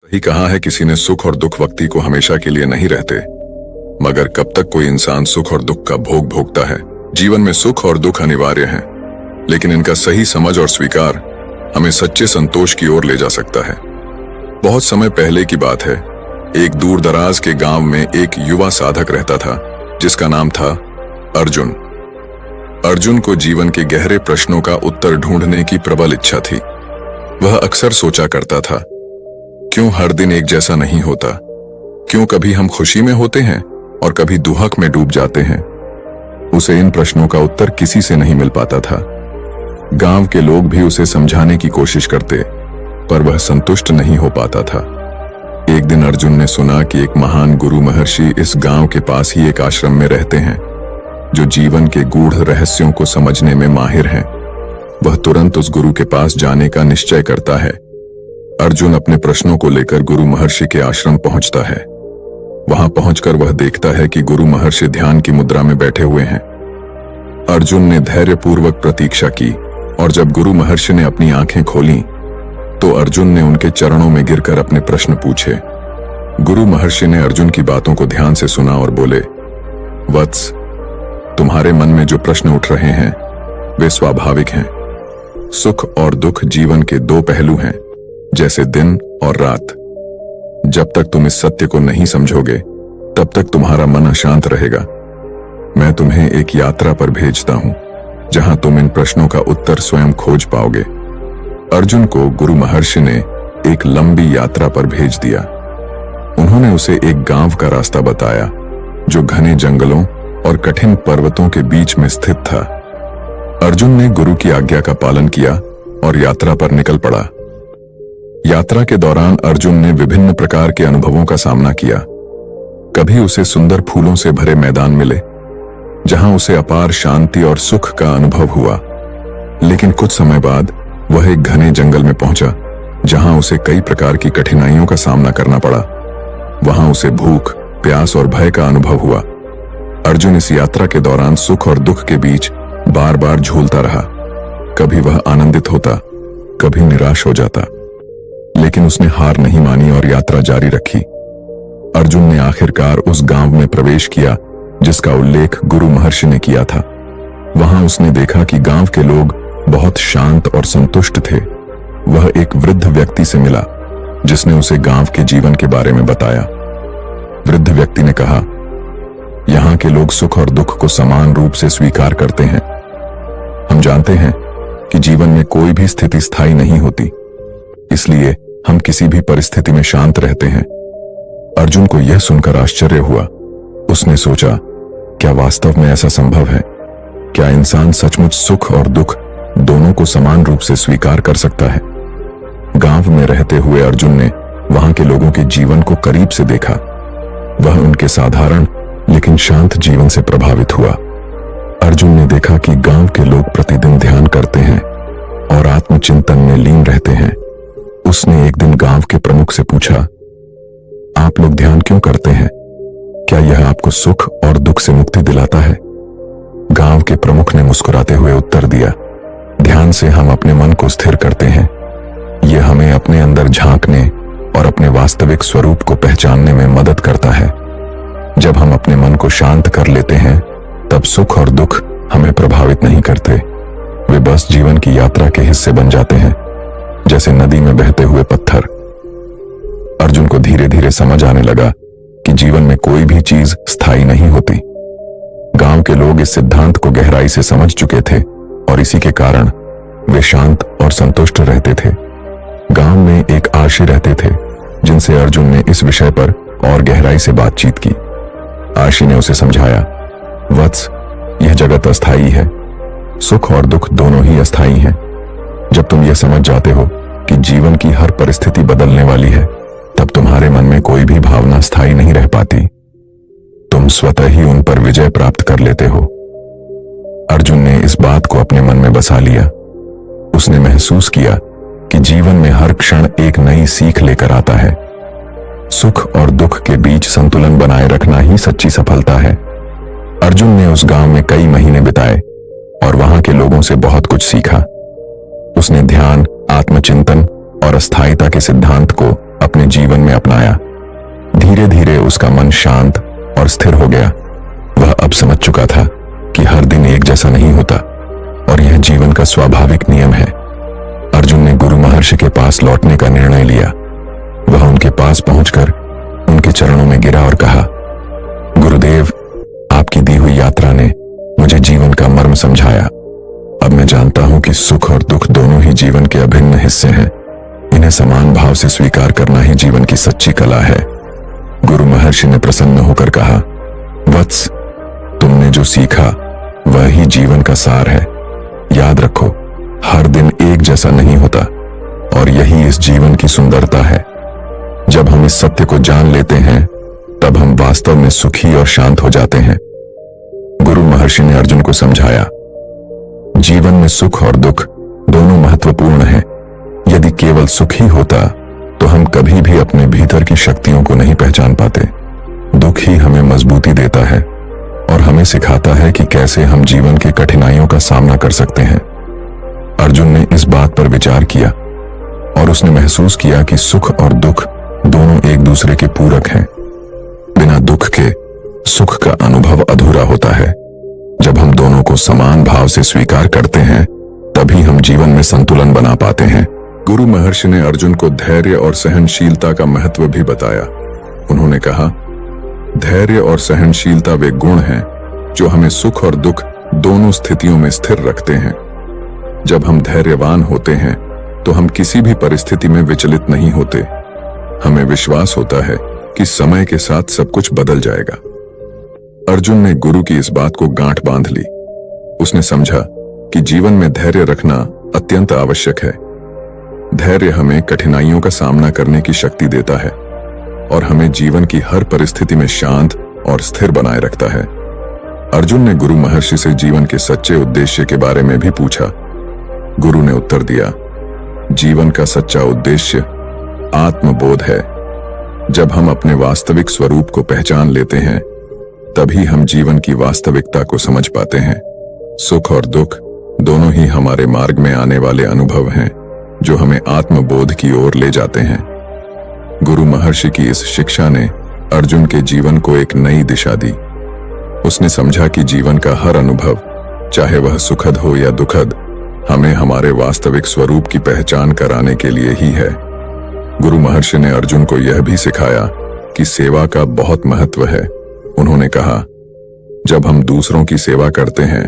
वही कहा है किसी ने, सुख और दुख व्यक्ति को हमेशा के लिए नहीं रहते, मगर कब तक कोई इंसान सुख और दुख का भोग भोगता है। जीवन में सुख और दुख अनिवार्य हैं, लेकिन इनका सही समझ और स्वीकार हमें सच्चे संतोष की ओर ले जा सकता है। बहुत समय पहले की बात है, एक दूर दराज के गांव में एक युवा साधक रहता था जिसका नाम था अर्जुन। अर्जुन को जीवन के गहरे प्रश्नों का उत्तर ढूंढने की प्रबल इच्छा थी। वह अक्सर सोचा करता था, क्यों हर दिन एक जैसा नहीं होता? क्यों कभी हम खुशी में होते हैं और कभी दुहक में डूब जाते हैं? उसे इन प्रश्नों का उत्तर किसी से नहीं मिल पाता था। गांव के लोग भी उसे समझाने की कोशिश करते, पर वह संतुष्ट नहीं हो पाता था। एक दिन अर्जुन ने सुना कि एक महान गुरु महर्षि इस गांव के पास ही एक आश्रम में रहते हैं, जो जीवन के गूढ़ रहस्यों को समझने में माहिर हैं। वह तुरंत उस गुरु के पास जाने का निश्चय करता है। अर्जुन अपने प्रश्नों को लेकर गुरु महर्षि के आश्रम पहुंचता है। वहां पहुंचकर वह देखता है कि गुरु महर्षि ध्यान की मुद्रा में बैठे हुए हैं। अर्जुन ने धैर्यपूर्वक प्रतीक्षा की, और जब गुरु महर्षि ने अपनी आंखें खोलीं, तो अर्जुन ने उनके चरणों में गिरकर अपने प्रश्न पूछे। गुरु महर्षि ने अर्जुन की बातों को ध्यान से सुना और बोले, वत्स, तुम्हारे मन में जो प्रश्न उठ रहे हैं वे स्वाभाविक हैं। सुख और दुख जीवन के दो पहलू हैं, जैसे दिन और रात। जब तक तुम इस सत्य को नहीं समझोगे, तब तक तुम्हारा मन अशांत रहेगा। मैं तुम्हें एक यात्रा पर भेजता हूं, जहां तुम इन प्रश्नों का उत्तर स्वयं खोज पाओगे। अर्जुन को गुरु महर्षि ने एक लंबी यात्रा पर भेज दिया। उन्होंने उसे एक गांव का रास्ता बताया, जो घने जंगलों और कठिन पर्वतों के बीच में स्थित था। अर्जुन ने गुरु की आज्ञा का पालन किया और यात्रा पर निकल पड़ा। यात्रा के दौरान अर्जुन ने विभिन्न प्रकार के अनुभवों का सामना किया। कभी उसे सुंदर फूलों से भरे मैदान मिले, जहां उसे अपार शांति और सुख का अनुभव हुआ। लेकिन कुछ समय बाद वह एक घने जंगल में पहुंचा, जहां उसे कई प्रकार की कठिनाइयों का सामना करना पड़ा। वहां उसे भूख, प्यास और भय का अनुभव हुआ। अर्जुन इस यात्रा के दौरान सुख और दुख के बीच बार बार झूलता रहा। कभी वह आनंदित होता, कभी निराश हो जाता, लेकिन उसने हार नहीं मानी और यात्रा जारी रखी। अर्जुन ने आखिरकार उस गांव में प्रवेश किया जिसका उल्लेख गुरु महर्षि ने किया था। वहां उसने देखा कि गांव के लोग बहुत शांत और संतुष्ट थे। वह एक वृद्ध व्यक्ति से मिला, जिसने उसे गांव के जीवन के बारे में बताया। वृद्ध व्यक्ति ने कहा, यहाँ के लोग सुख और दुख को समान रूप से स्वीकार करते हैं। हम जानते हैं कि जीवन में कोई भी स्थिति स्थायी नहीं होती, इसलिए हम किसी भी परिस्थिति में शांत रहते हैं। अर्जुन को यह सुनकर आश्चर्य हुआ। उसने सोचा, क्या वास्तव में ऐसा संभव है? क्या इंसान सचमुच सुख और दुख दोनों को समान रूप से स्वीकार कर सकता है? गांव में रहते हुए अर्जुन ने वहां के लोगों के जीवन को करीब से देखा। वह उनके साधारण लेकिन शांत जीवन से प्रभावित हुआ। अर्जुन ने देखा कि गांव के लोग प्रतिदिन ध्यान करते हैं और आत्मचिंतन में लीन रहते हैं। उसने एक दिन गांव के प्रमुख से पूछा, आप लोग ध्यान क्यों करते हैं? क्या यह आपको सुख और दुख से मुक्ति दिलाता है? गांव के प्रमुख ने मुस्कुराते हुए उत्तर दिया, ध्यान से हम अपने मन को स्थिर करते हैं। यह हमें अपने अंदर झांकने और अपने वास्तविक स्वरूप को पहचानने में मदद करता है। जब हम अपने मन को शांत कर लेते हैं, तब सुख और दुख हमें प्रभावित नहीं करते। वे बस जीवन की यात्रा के हिस्से बन जाते हैं, जैसे नदी में बहते हुए पत्थर। अर्जुन को धीरे धीरे समझ आने लगा कि जीवन में कोई भी चीज स्थायी नहीं होती। गांव के लोग इस सिद्धांत को गहराई से समझ चुके थे और इसी के कारण वे शांत और संतुष्ट रहते थे। गांव में एक आशी रहते थे, जिनसे अर्जुन ने इस विषय पर और गहराई से बातचीत की। आशी ने उसे समझाया, वत्स, यह जगत अस्थायी है। सुख और दुख दोनों ही अस्थायी हैं। जब तुम यह समझ जाते हो कि जीवन की हर परिस्थिति बदलने वाली है, तब तुम्हारे मन में कोई भी भावना स्थायी नहीं रह पाती। तुम स्वतः ही उन पर विजय प्राप्त कर लेते हो। अर्जुन ने इस बात को अपने मन में बसा लिया। उसने महसूस किया कि जीवन में हर क्षण एक नई सीख लेकर आता है। सुख और दुख के बीच संतुलन बनाए रखना ही सच्ची सफलता है। अर्जुन ने उस गांव में कई महीने बिताए और वहां के लोगों से बहुत कुछ सीखा। उसने ध्यान, आत्मचिंतन और अस्थायिता के सिद्धांत को अपने जीवन में अपनाया। धीरे धीरे उसका मन शांत और स्थिर हो गया। वह अब समझ चुका था कि हर दिन एक जैसा नहीं होता और यह जीवन का स्वाभाविक नियम है। अर्जुन ने गुरु महर्षि के पास लौटने का निर्णय लिया। वह उनके पास पहुंचकर उनके चरणों में गिरा और कहा, गुरुदेव, आपकी दी हुई यात्रा ने मुझे जीवन का मर्म समझाया। अब मैं जानता हूं कि सुख और दुख दोनों ही जीवन के अभिन्न हिस्से हैं। इन्हें समान भाव से स्वीकार करना ही जीवन की सच्ची कला है। गुरु महर्षि ने प्रसन्न होकर कहा, वत्स, तुमने जो सीखा वह ही जीवन का सार है। याद रखो, हर दिन एक जैसा नहीं होता और यही इस जीवन की सुंदरता है। जब हम इस सत्य को जान लेते हैं तब हम वास्तव में सुखी और शांत हो जाते हैं। गुरु महर्षि ने अर्जुन को समझाया, जीवन में सुख और दुख दोनों महत्वपूर्ण हैं। यदि केवल सुख ही होता तो हम कभी भी अपने भीतर की शक्तियों को नहीं पहचान पाते। दुख ही हमें मजबूती देता है और हमें सिखाता है कि कैसे हम जीवन की कठिनाइयों का सामना कर सकते हैं। अर्जुन ने इस बात पर विचार किया और उसने महसूस किया कि सुख और दुख दोनों एक दूसरे के पूरक हैं। बिना दुख के सुख का अनुभव अधूरा होता है। जब हम दोनों को समान भाव से स्वीकार करते हैं तभी हम जीवन में संतुलन बना पाते हैं। गुरु महर्षि ने अर्जुन को धैर्य और सहनशीलता का महत्व भी बताया। उन्होंने कहा, धैर्य और सहनशीलता वे गुण हैं जो हमें सुख और दुख दोनों स्थितियों में स्थिर रखते हैं। जब हम धैर्यवान होते हैं तो हम किसी भी परिस्थिति में विचलित नहीं होते। हमें विश्वास होता है कि समय के साथ सब कुछ बदल जाएगा। अर्जुन ने गुरु की इस बात को गांठ बांध ली। उसने समझा कि जीवन में धैर्य रखना अत्यंत आवश्यक है। धैर्य हमें कठिनाइयों का सामना करने की शक्ति देता है और हमें जीवन की हर परिस्थिति में शांत और स्थिर बनाए रखता है। अर्जुन ने गुरु महर्षि से जीवन के सच्चे उद्देश्य के बारे में भी पूछा। गुरु ने उत्तर दिया, जीवन का सच्चा उद्देश्य आत्मबोध है। जब हम अपने वास्तविक स्वरूप को पहचान लेते हैं तभी हम जीवन की वास्तविकता को समझ पाते हैं। सुख और दुख दोनों ही हमारे मार्ग में आने वाले अनुभव हैं जो हमें आत्मबोध की ओर ले जाते हैं। गुरु महर्षि की इस शिक्षा ने अर्जुन के जीवन को एक नई दिशा दी। उसने समझा कि जीवन का हर अनुभव, चाहे वह सुखद हो या दुखद, हमें हमारे वास्तविक स्वरूप की पहचान कराने के लिए ही है। गुरु महर्षि ने अर्जुन को यह भी सिखाया कि सेवा का बहुत महत्व है। उन्होंने कहा, जब हम दूसरों की सेवा करते हैं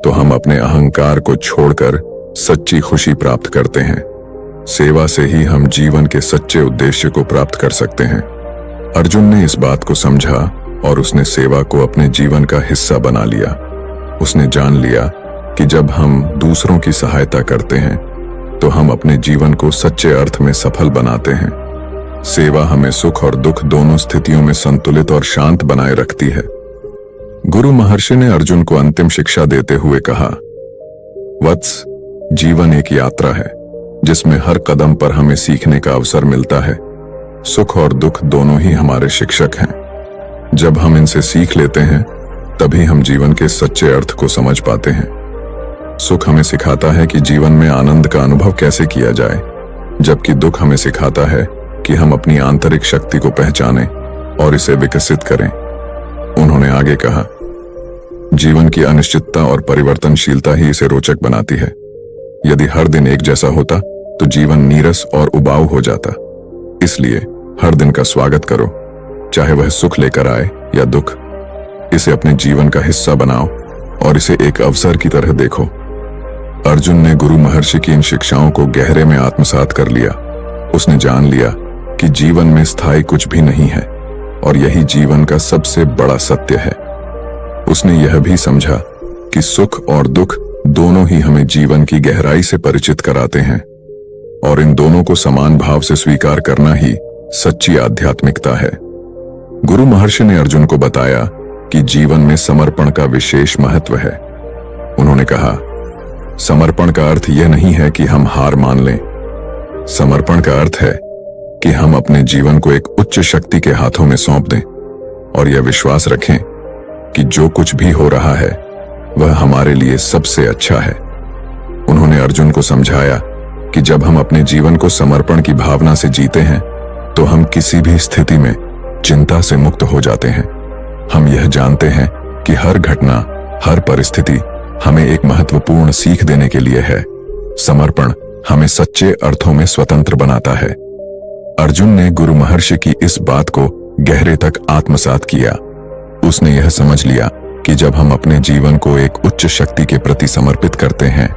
तो हम अपने अहंकार को छोड़कर सच्ची खुशी प्राप्त करते हैं। सेवा से ही हम जीवन के सच्चे उद्देश्य को प्राप्त कर सकते हैं। अर्जुन ने इस बात को समझा और उसने सेवा को अपने जीवन का हिस्सा बना लिया। उसने जान लिया कि जब हम दूसरों की सहायता करते हैं तो हम अपने जीवन को सच्चे अर्थ में सफल बनाते हैं। सेवा हमें सुख और दुख दोनों स्थितियों में संतुलित और शांत बनाए रखती है। गुरु महर्षि ने अर्जुन को अंतिम शिक्षा देते हुए कहा, वत्स, जीवन एक यात्रा है जिसमें हर कदम पर हमें सीखने का अवसर मिलता है। सुख और दुख दोनों ही हमारे शिक्षक हैं। जब हम इनसे सीख लेते हैं तभी हम जीवन के सच्चे अर्थ को समझ पाते हैं। सुख हमें सिखाता है कि जीवन में आनंद का अनुभव कैसे किया जाए, जबकि दुख हमें सिखाता है कि हम अपनी आंतरिक शक्ति को पहचानें और इसे विकसित करें। उन्होंने आगे कहा, जीवन की अनिश्चितता और परिवर्तनशीलता ही इसे रोचक बनाती है। यदि हर दिन एक जैसा होता तो जीवन नीरस और उबाऊ हो जाता। इसलिए हर दिन का स्वागत करो, चाहे वह सुख लेकर आए या दुख। इसे अपने जीवन का हिस्सा बनाओ और इसे एक अवसर की तरह देखो। अर्जुन ने गुरु महर्षि की इन शिक्षाओं को गहरे में आत्मसात कर लिया। उसने जान लिया कि जीवन में स्थायी कुछ भी नहीं है और यही जीवन का सबसे बड़ा सत्य है। उसने यह भी समझा कि सुख और दुख दोनों ही हमें जीवन की गहराई से परिचित कराते हैं और इन दोनों को समान भाव से स्वीकार करना ही सच्ची आध्यात्मिकता है। गुरु महर्षि ने अर्जुन को बताया कि जीवन में समर्पण का विशेष महत्व है। उन्होंने कहा, समर्पण का अर्थ यह नहीं है कि हम हार मान लें। समर्पण का अर्थ है कि हम अपने जीवन को एक उच्च शक्ति के हाथों में सौंप दें और यह विश्वास रखें कि जो कुछ भी हो रहा है वह हमारे लिए सबसे अच्छा है। उन्होंने अर्जुन को समझाया कि जब हम अपने जीवन को समर्पण की भावना से जीते हैं तो हम किसी भी स्थिति में चिंता से मुक्त हो जाते हैं। हम यह जानते हैं कि हर घटना, हर परिस्थिति हमें एक महत्वपूर्ण सीख देने के लिए है। समर्पण हमें सच्चे अर्थों में स्वतंत्र बनाता है। अर्जुन ने गुरु महर्षि की इस बात को गहरे तक आत्मसात किया। उसने यह समझ लिया कि जब हम अपने जीवन को एक उच्च शक्ति के प्रति समर्पित करते हैं,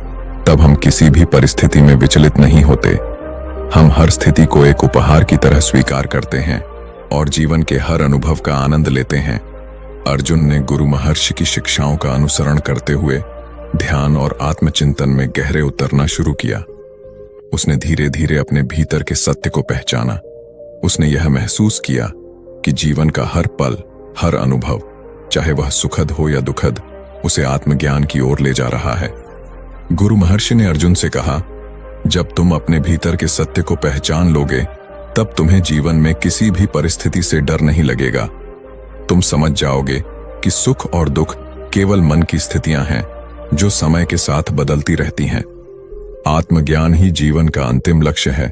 तब हम किसी भी परिस्थिति में विचलित नहीं होते। हम हर स्थिति को एक उपहार की तरह स्वीकार करते हैं और जीवन के हर अनुभव का आनंद लेते हैं। अर्जुन ने गुरु महर्षि की शिक्षाओं का अनुसरण करते हुए ध्यान और आत्मचिंतन में गहरे उतरना शुरू किया। उसने धीरे धीरे अपने भीतर के सत्य को पहचाना। उसने यह महसूस किया कि जीवन का हर पल, हर अनुभव, चाहे वह सुखद हो या दुखद, उसे आत्मज्ञान की ओर ले जा रहा है। गुरु महर्षि ने अर्जुन से कहा, जब तुम अपने भीतर के सत्य को पहचान लोगे, तब तुम्हें जीवन में किसी भी परिस्थिति से डर नहीं लगेगा। तुम समझ जाओगे कि सुख और दुख केवल मन की स्थितियां हैं जो समय के साथ बदलती रहती हैं। आत्मज्ञान ही जीवन का अंतिम लक्ष्य है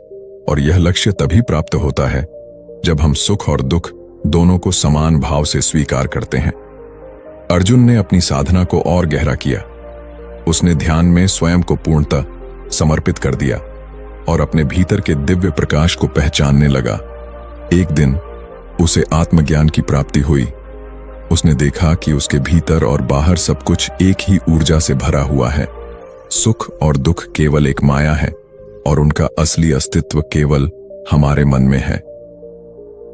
और यह लक्ष्य तभी प्राप्त होता है जब हम सुख और दुख दोनों को समान भाव से स्वीकार करते हैं। अर्जुन ने अपनी साधना को और गहरा किया। उसने ध्यान में स्वयं को पूर्णतः समर्पित कर दिया और अपने भीतर के दिव्य प्रकाश को पहचानने लगा। एक दिन उसे आत्मज्ञान की प्राप्ति हुई। उसने देखा कि उसके भीतर और बाहर सब कुछ एक ही ऊर्जा से भरा हुआ है। सुख और दुख केवल एक माया है और उनका असली अस्तित्व केवल हमारे मन में है।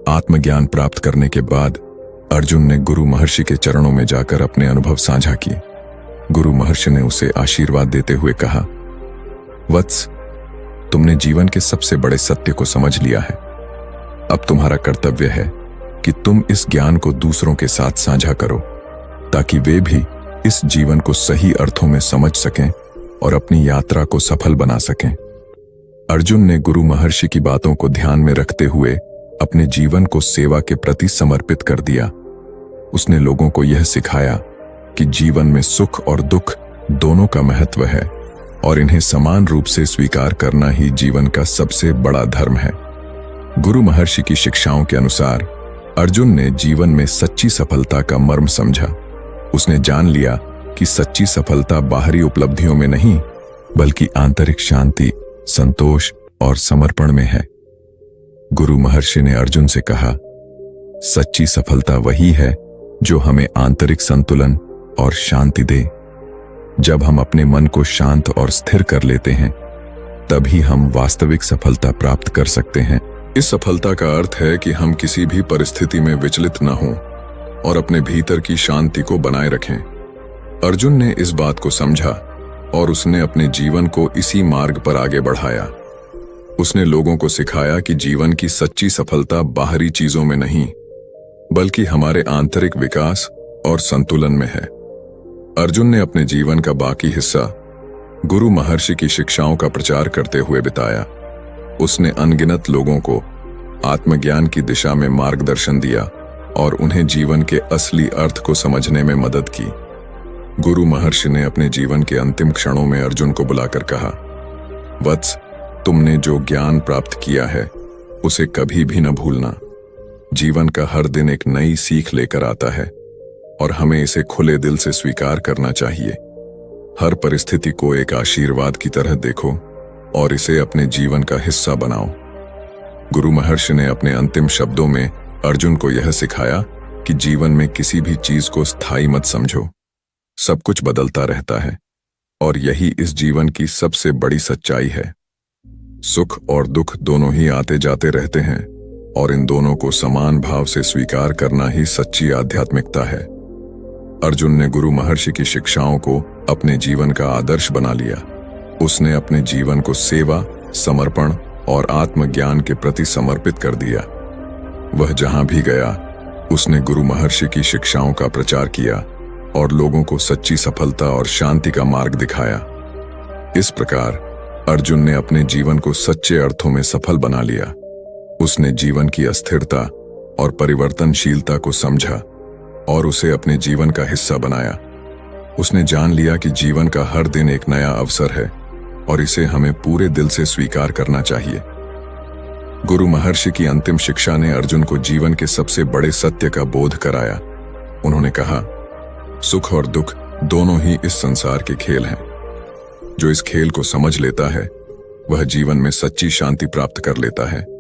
आत्मज्ञान प्राप्त करने के बाद अर्जुन ने गुरु महर्षि के चरणों में जाकर अपने अनुभव साझा किए। गुरु महर्षि ने उसे आशीर्वाद देते हुए कहा, वत्स, तुमने जीवन के सबसे बड़े सत्य को समझ लिया है। अब तुम्हारा कर्तव्य है कि तुम इस ज्ञान को दूसरों के साथ साझा करो, ताकि वे भी इस जीवन को सही अर्थों में समझ सकें और अपनी यात्रा को सफल बना सकें। अर्जुन ने गुरु महर्षि की बातों को ध्यान में रखते हुए अपने जीवन को सेवा के प्रति समर्पित कर दिया। उसने लोगों को यह सिखाया कि जीवन में सुख और दुख दोनों का महत्व है और इन्हें समान रूप से स्वीकार करना ही जीवन का सबसे बड़ा धर्म है। गुरु महर्षि की शिक्षाओं के अनुसार अर्जुन ने जीवन में सच्ची सफलता का मर्म समझा। उसने जान लिया कि सच्ची सफलता बाहरी उपलब्धियों में नहीं, बल्कि आंतरिक शांति, संतोष और समर्पण में है। गुरु महर्षि ने अर्जुन से कहा, सच्ची सफलता वही है जो हमें आंतरिक संतुलन और शांति दे। जब हम अपने मन को शांत और स्थिर कर लेते हैं, तभी हम वास्तविक सफलता प्राप्त कर सकते हैं। इस सफलता का अर्थ है कि हम किसी भी परिस्थिति में विचलित न हों और अपने भीतर की शांति को बनाए रखें। अर्जुन ने इस बात को समझा और उसने अपने जीवन को इसी मार्ग पर आगे बढ़ाया। उसने लोगों को सिखाया कि जीवन की सच्ची सफलता बाहरी चीजों में नहीं, बल्कि हमारे आंतरिक विकास और संतुलन में है। अर्जुन ने अपने जीवन का बाकी हिस्सा गुरु महर्षि की शिक्षाओं का प्रचार करते हुए बिताया। उसने अनगिनत लोगों को आत्मज्ञान की दिशा में मार्गदर्शन दिया और उन्हें जीवन के असली अर्थ को समझने में मदद की। गुरु महर्षि ने अपने जीवन के अंतिम क्षणों में अर्जुन को बुलाकर कहा, वत्स, तुमने जो ज्ञान प्राप्त किया है उसे कभी भी न भूलना। जीवन का हर दिन एक नई सीख लेकर आता है और हमें इसे खुले दिल से स्वीकार करना चाहिए। हर परिस्थिति को एक आशीर्वाद की तरह देखो और इसे अपने जीवन का हिस्सा बनाओ। गुरु महर्षि ने अपने अंतिम शब्दों में अर्जुन को यह सिखाया कि जीवन में किसी भी चीज को स्थायी मत समझो। सब कुछ बदलता रहता है और यही इस जीवन की सबसे बड़ी सच्चाई है। सुख और दुख दोनों ही आते जाते रहते हैं और इन दोनों को समान भाव से स्वीकार करना ही सच्ची आध्यात्मिकता है। अर्जुन ने गुरु महर्षि की शिक्षाओं को अपने जीवन का आदर्श बना लिया। उसने अपने जीवन को सेवा, समर्पण और आत्मज्ञान के प्रति समर्पित कर दिया। वह जहां भी गया, उसने गुरु महर्षि की शिक्षाओं का प्रचार किया और लोगों को सच्ची सफलता और शांति का मार्ग दिखाया। इस प्रकार अर्जुन ने अपने जीवन को सच्चे अर्थों में सफल बना लिया। उसने जीवन की अस्थिरता और परिवर्तनशीलता को समझा और उसे अपने जीवन का हिस्सा बनाया। उसने जान लिया कि जीवन का हर दिन एक नया अवसर है और इसे हमें पूरे दिल से स्वीकार करना चाहिए। गुरु महर्षि की अंतिम शिक्षा ने अर्जुन को जीवन के सबसे बड़े सत्य का बोध कराया। उन्होंने कहा, सुख और दुख दोनों ही इस संसार के खेल हैं। जो इस खेल को समझ लेता है वह जीवन में सच्ची शांति प्राप्त कर लेता है।